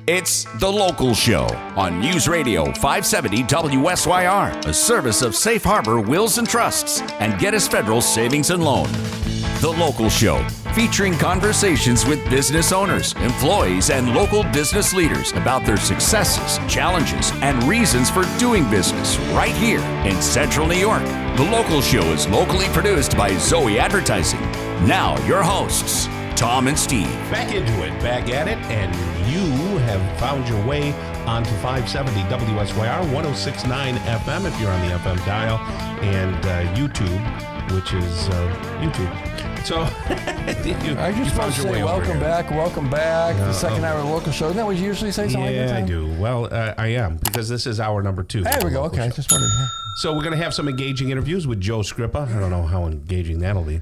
It's The Local Show on News Radio 570 WSYR, a service of Safe Harbor Wills and Trusts and Geddes Federal Savings and Loan. The Local Show, featuring conversations with business owners, employees, and local business leaders about their successes, challenges, and reasons for doing business right here in Central New York. The Local Show is locally produced by Zoey Advertising. Now, your hosts, Tom and Steve. Back into it, back at it, and you have found your way onto 570 WSYR 106.9 FM if you're on the FM dial, and YouTube, which is YouTube. So I just want to say welcome back. The second hour of the Local Show. Isn't that what you usually say? Something like that? Yeah, I do. Well, I am, because this is hour number 2. There we go. Okay, just wondered. So we're going to have some engaging interviews with Joe Scripa. I don't know how engaging that'll be.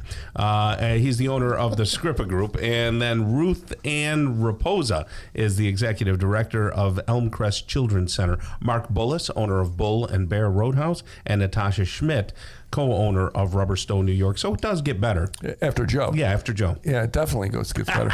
He's the owner of the Scripa Group. And then Ruth Ann Raposa is the executive director of Elmcrest Children's Center. Mark Bullis, owner of Bull and Bear Roadhouse, and Natasha Schmidt, co-owner of Rubber Stone, New York. So it does get better. After Joe. Yeah, after Joe. Yeah, it definitely gets better.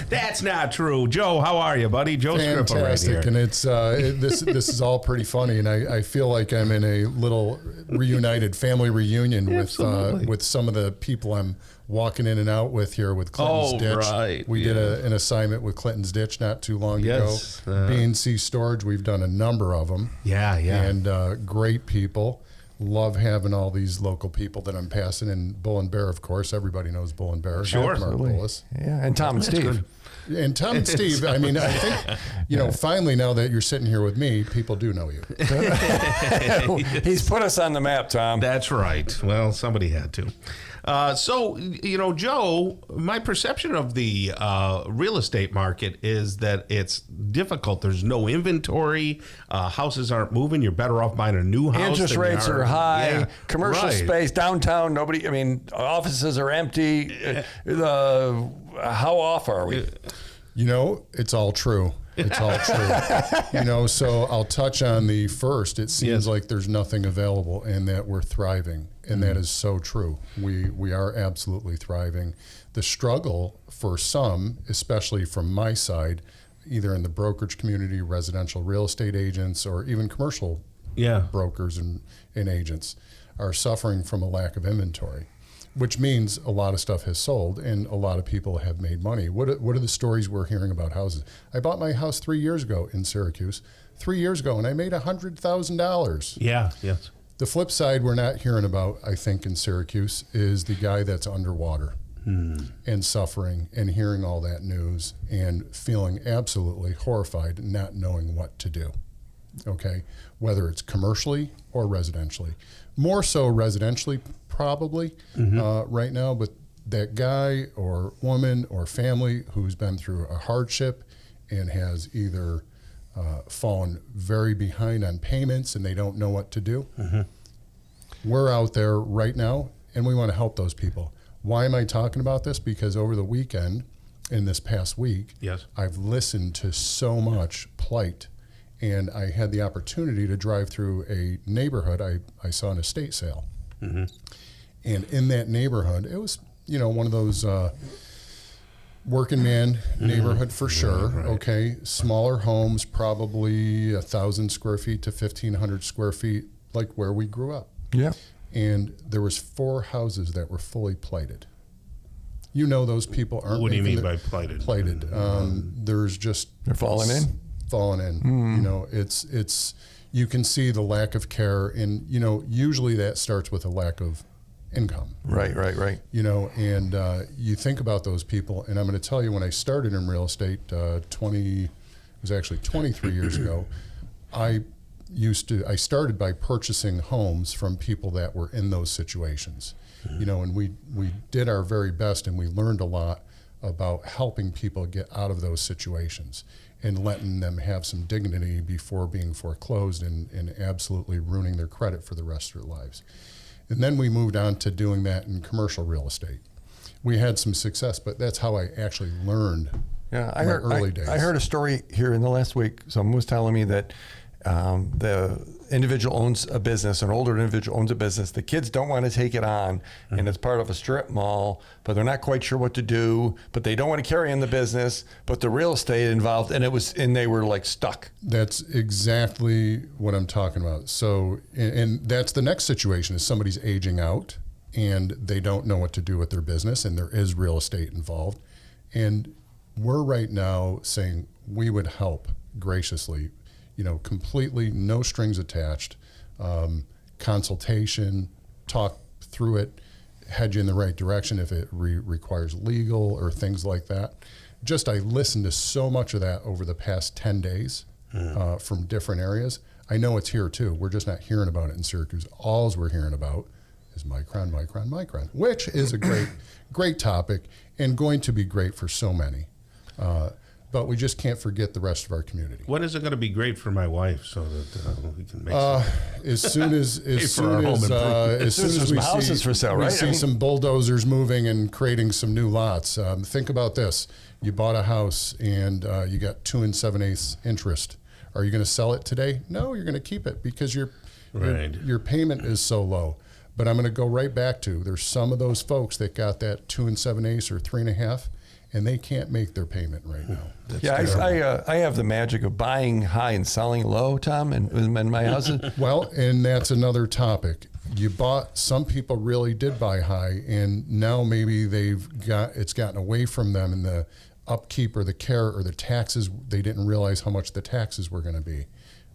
That's not true. Joe, how are you, buddy? Joe Scripa right here. And it's this is all pretty funny, and I feel like I'm in a little reunited family reunion with some of the people I'm walking in and out with here with Clinton's Ditch. Right. We did an assignment with Clinton's Ditch not too long ago. B&C Storage, we've done a number of them. Yeah. And great people. Love having all these local people that I'm passing, and Bull and Bear, of course. Everybody knows Bull and Bear. Sure. Mark Bullis. Yeah, and Tom and Steve. And Tom and Steve, I mean, I think, finally now that you're sitting here with me, people do know you. He's put us on the map, Tom. That's right. Well, somebody had to. So, Joe, my perception of the real estate market is that it's difficult. There's no inventory. Houses aren't moving. You're better off buying a new house. Interest rates are high. Yeah, commercial space, downtown, offices are empty. How off are we? It's all true. It's all true. So I'll touch on the first. It seems like there's nothing available and that we're thriving. And that is so true. We are absolutely thriving. The struggle for some, especially from my side, either in the brokerage community, residential real estate agents, or even commercial brokers and agents, are suffering from a lack of inventory, which means a lot of stuff has sold and a lot of people have made money. What are the stories we're hearing about houses? I bought my house 3 years ago in Syracuse, 3 years ago, and I made $100,000. Yeah, yes. The flip side we're not hearing about, I think, in Syracuse is the guy that's underwater and suffering and hearing all that news and feeling absolutely horrified, not knowing what to do, okay? Whether it's commercially or residentially. More so residentially, probably, right now, but that guy or woman or family who's been through a hardship and has either fallen very behind on payments and they don't know what to do. We're out there right now and we want to help those people. Why am I talking about this? Because over the weekend, in this past week, I've listened to so much plight, and I had the opportunity to drive through a neighborhood. I saw an estate sale. And in that neighborhood, it was, one of those working man neighborhood for sure. Right. Okay, smaller homes, probably 1,000 square feet to 1,500 square feet, like where we grew up. Yeah. And there was 4 houses that were fully plated. Those people aren't. What do you mean by plated? Plated. There's just they're falling in. Falling in. It's you can see the lack of care, and usually that starts with a lack of income. Right. And you think about those people, and I'm going to tell you, when I started in real estate, it was actually 23 years ago, I started by purchasing homes from people that were in those situations. And we did our very best, and we learned a lot about helping people get out of those situations and letting them have some dignity before being foreclosed and absolutely ruining their credit for the rest of their lives. And then we moved on to doing that in commercial real estate. We had some success, but that's how I actually learned early days. I heard a story here in the last week. Someone was telling me that individual owns a business, an older individual owns a business. The kids don't want to take it on, and it's part of a strip mall, but they're not quite sure what to do, but they don't want to carry on the business, but the real estate involved, and they were like stuck. That's exactly what I'm talking about. So, and that's the next situation is somebody's aging out and they don't know what to do with their business, and there is real estate involved. And we're right now saying we would help graciously, completely no strings attached, consultation, talk through it, head you in the right direction if it requires legal or things like that. I listened to so much of that over the past 10 days from different areas. I know it's here too. We're just not hearing about it in Syracuse. All we're hearing about is micron, which is a great topic and going to be great for so many. But we just can't forget the rest of our community. When is it going to be great for my wife so that we can make as soon as we houses for sale, right? see some bulldozers moving and creating some new lots. Think about this: you bought a house and you got 2 7/8 interest. Are you going to sell it today? No, you're going to keep it because your payment is so low. But I'm going to go right back to there's some of those folks that got that 2 7/8 or 3.5. And they can't make their payment right now. I have the magic of buying high and selling low, Tom, and my husband. Well, and that's another topic. Some people really did buy high, and now maybe it's gotten away from them in the upkeep or the care or the taxes. They didn't realize how much the taxes were going to be.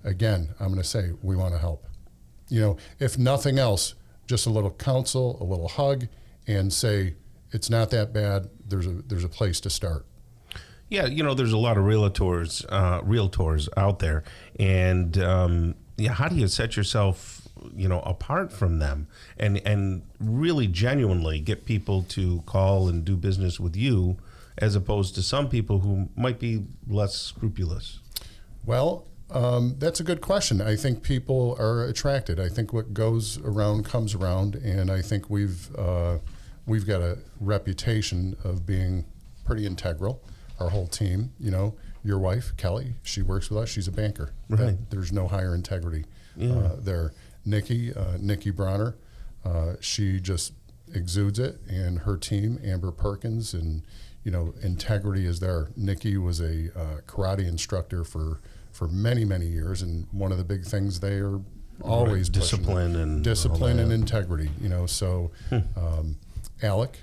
Again, I'm going to say we want to help. If nothing else, just a little counsel, a little hug, and say, it's not that bad. There's a place to start. Yeah, there's a lot of realtors out there, and how do you set yourself, apart from them, and really genuinely get people to call and do business with you, as opposed to some people who might be less scrupulous? Well, that's a good question. I think people are attracted. I think what goes around comes around, and I think we've got a reputation of being pretty integral. Our whole team, your wife, Kelly, she works with us. She's a banker. Right. There's no higher integrity there. Nikki Bronner, she just exudes it, and her team, Amber Perkins, and, integrity is there. Nikki was a karate instructor for many, many years, and one of the big things they are always discipline and integrity, so Alec,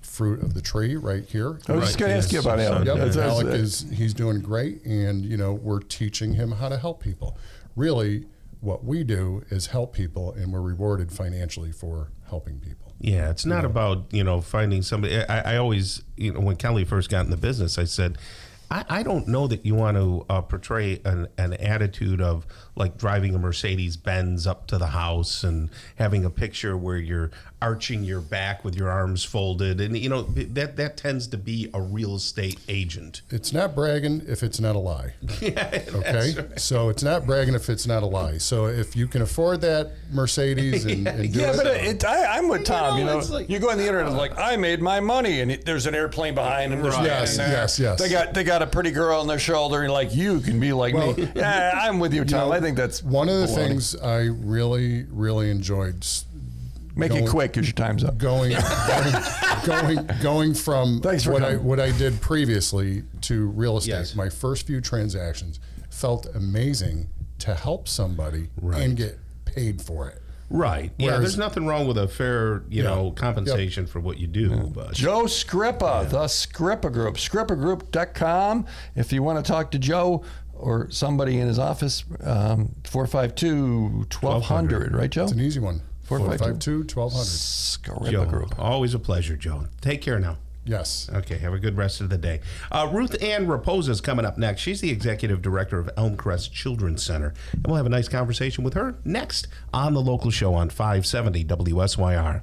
fruit of the tree right here. I was just going to ask you about Alec. Yep. Alec he's doing great, and we're teaching him how to help people. Really, what we do is help people, and we're rewarded financially for helping people. Yeah, it's not about finding somebody. I always when Kelly first got in the business, I said, I don't know that you want to portray an attitude of like driving a Mercedes Benz up to the house and having a picture where you're arching your back with your arms folded, and that tends to be a real estate agent. It's not bragging if it's not a lie. Yeah, okay, right. So it's not bragging if it's not a lie. So if you can afford that Mercedes and do it. But I'm with Tom. You go on the internet like I made my money, and there's an airplane behind them. Right. Yes. They got a pretty girl on their shoulder, and like you can be like me. Yeah, I'm with you, Tom. I think that's one of the things I really, really enjoyed. Make it quick because your time's up. Going from what I did previously to real estate. Yes. My first few transactions felt amazing to help somebody and get paid for it. Right. Yeah, there's nothing wrong with a fair, compensation for what you do. But Joe Scripa, the Scripa Group, scripagroup.com. If you want to talk to Joe or somebody in his office, 452-1200, right, Joe? It's an easy one. 452-1200. Scripa Group. Always a pleasure, Joe. Take care now. Yes. Okay, have a good rest of the day. Ruth Ann Raposa is coming up next. She's the executive director of Elmcrest Children's Center. And we'll have a nice conversation with her next on The Local Show on 570 WSYR.